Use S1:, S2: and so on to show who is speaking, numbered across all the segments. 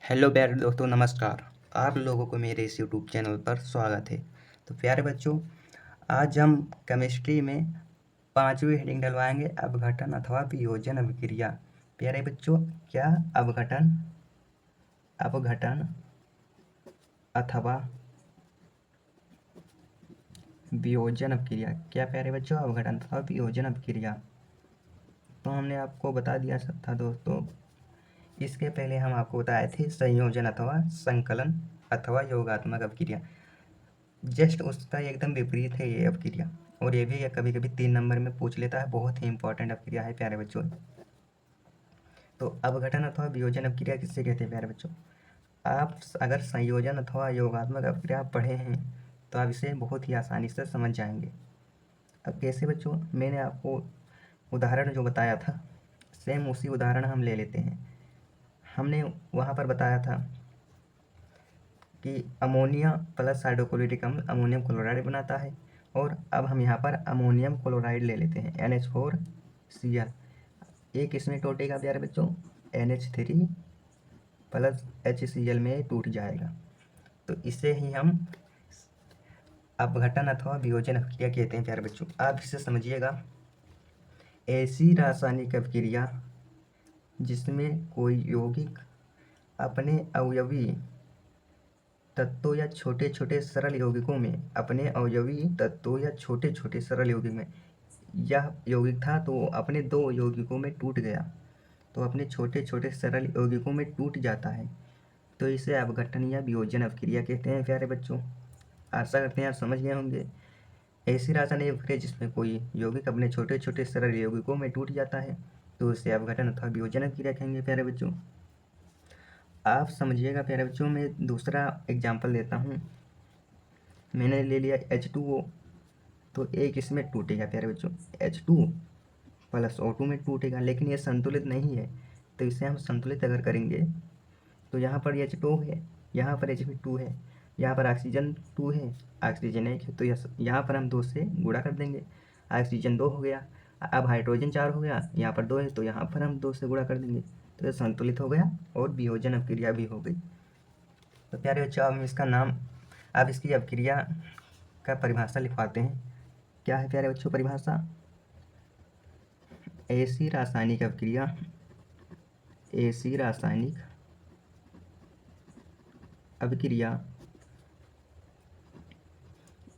S1: Hello प्यारे दोस्तों, नमस्कार। आप लोगों को मेरे इस यूट्यूब चैनल पर स्वागत है। तो प्यारे बच्चों, आज हम केमिस्ट्री में पांचवी हेडिंग डलवाएंगे, अपघटन अथवा वियोजन अभिक्रिया। प्यारे बच्चों, क्या अपघटन अपघटन अथवा वियोजन अभिक्रिया, क्या प्यारे बच्चों अपघटन अथवा वियोजन अभिक्रिया। तो हमने आपको बता दिया था दोस्तों, इसके पहले हम आपको बताए थे संयोजन अथवा संकलन अथवा योगात्मक अभिक्रिया। जस्ट उसका एकदम विपरीत है ये अपक्रिया, और ये भी कभी कभी 3 नंबर में पूछ लेता है। बहुत ही इंपॉर्टेंट अपक्रिया है प्यारे बच्चों। तो अपघटन अथवा वियोजन अपक्रिया किससे कहते हैं प्यारे बच्चों? आप अगर संयोजन अथवा योगात्मक अपक्रिया पढ़े हैं तो आप इसे बहुत ही आसानी से समझ जाएंगे। अब कैसे बच्चों? मैंने आपको उदाहरण जो बताया था, सेम उसी उदाहरण हम ले लेते हैं। हमने वहाँ पर बताया था कि अमोनिया प्लस हाइड्रोक्लोरिक अम्ल अमोनियम क्लोराइड बनाता है, और अब हम यहाँ पर अमोनियम क्लोराइड ले लेते हैं NH4Cl। एक इसमें टूटेगा प्यारे बच्चों, NH3 प्लस HCl में टूट जाएगा। तो इसे ही हम अपघटन अथवा वियोजन अभिक्रिया कहते हैं प्यारे बच्चों। आप इसे समझिएगा, ऐसी रासायनिक अभिक्रिया जिसमें कोई यौगिक अपने अवयवी तत्वों या छोटे छोटे सरल यौगिकों में यह यौगिक था तो अपने दो यौगिकों में टूट गया, तो अपने छोटे छोटे सरल यौगिकों में टूट जाता है, तो इसे अपघटन या वियोजन अभिक्रिया कहते हैं प्यारे बच्चों। आशा करते हैं आप समझ गए होंगे। ऐसी रासायनिक अभिक्रिया जिसमें कोई यौगिक अपने छोटे छोटे सरल यौगिकों में टूट जाता है तो इसे अपघटन अथवा वियोजन अभिक्रिया कहेंगे प्यारे बच्चों। आप समझिएगा प्यारे बच्चों, मैं दूसरा एग्जाम्पल देता हूँ। मैंने ले लिया H2O, तो एक इसमें टूटेगा प्यारे बच्चों, H2 प्लस O2 में टूटेगा, लेकिन ये संतुलित नहीं है। तो इसे हम संतुलित अगर करेंगे तो यहाँ पर H2 है, यहाँ पर H2 है, यहाँ पर ऑक्सीजन 2 है, ऑक्सीजन 1 है, तो यहाँ पर हम 2 से गुणा कर देंगे, ऑक्सीजन 2 हो गया। अब हाइड्रोजन 4 हो गया, यहाँ पर 2 है, तो यहाँ पर हम 2 से गुणा कर देंगे, तो ये संतुलित हो गया और वियोजन अभिक्रिया भी हो गई। तो प्यारे बच्चों, अब इसका नाम, अब इसकी अभिक्रिया का परिभाषा लिखवाते हैं। क्या है प्यारे बच्चों परिभाषा? ऐसी रासायनिक अभिक्रिया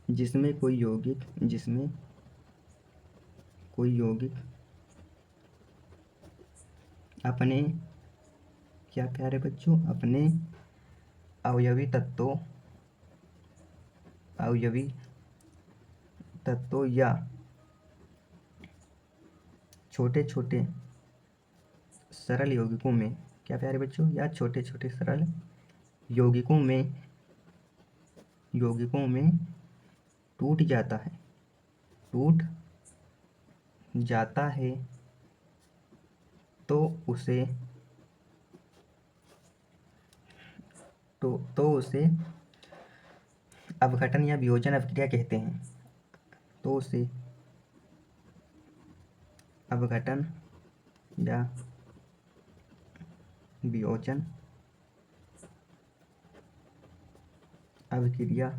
S1: जिसमें कोई यौगिक अपने, क्या प्यारे बच्चों, अपने अवयवी तत्वों या छोटे छोटे सरल यौगिकों में, क्या प्यारे बच्चों, या छोटे छोटे सरल यौगिकों में टूट जाता है तो उसे अपघटन या वियोजन अभिक्रिया कहते हैं। तो उसे अपघटन या वियोजन अभिक्रिया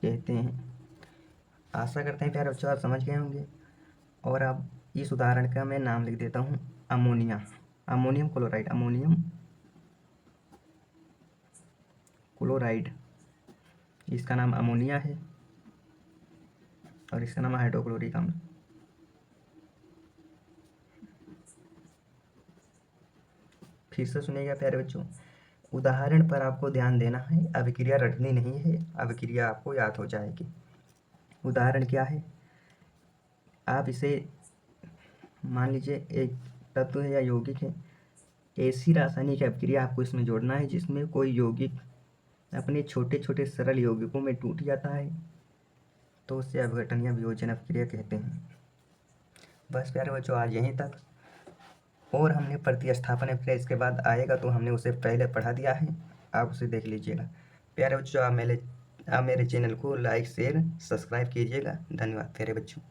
S1: कहते हैं। आशा करते हैं प्यारे बच्चों आप समझ गए होंगे। और अब इस उदाहरण का मैं नाम लिख देता हूँ, अमोनियम क्लोराइड। इसका नाम अमोनिया है और इसका नाम हाइड्रोक्लोरिक अम्ल। फिर से सुनिएगा प्यारे बच्चों, उदाहरण पर आपको ध्यान देना है, अभिक्रिया रटनी नहीं है, अभिक्रिया आपको याद हो जाएगी। उदाहरण क्या है? आप इसे मान लीजिए एक तत्व है या यौगिक है, ऐसी रासायनिक अभिक्रिया आपको इसमें जोड़ना है जिसमें कोई यौगिक अपने छोटे छोटे सरल यौगिकों में टूट जाता है, तो उसे अपघटन या वियोजन अभिक्रिया कहते हैं। बस प्यारे बच्चों, आज यहीं तक। और हमने प्रतिस्थापन अभिक्रिया इसके बाद आएगा, तो हमने उसे पहले पढ़ा दिया है, आप उसे देख लीजिएगा। प्यारे बच्चों, आप मेरे चैनल को लाइक शेयर सब्सक्राइब कीजिएगा। धन्यवाद प्यारे बच्चों।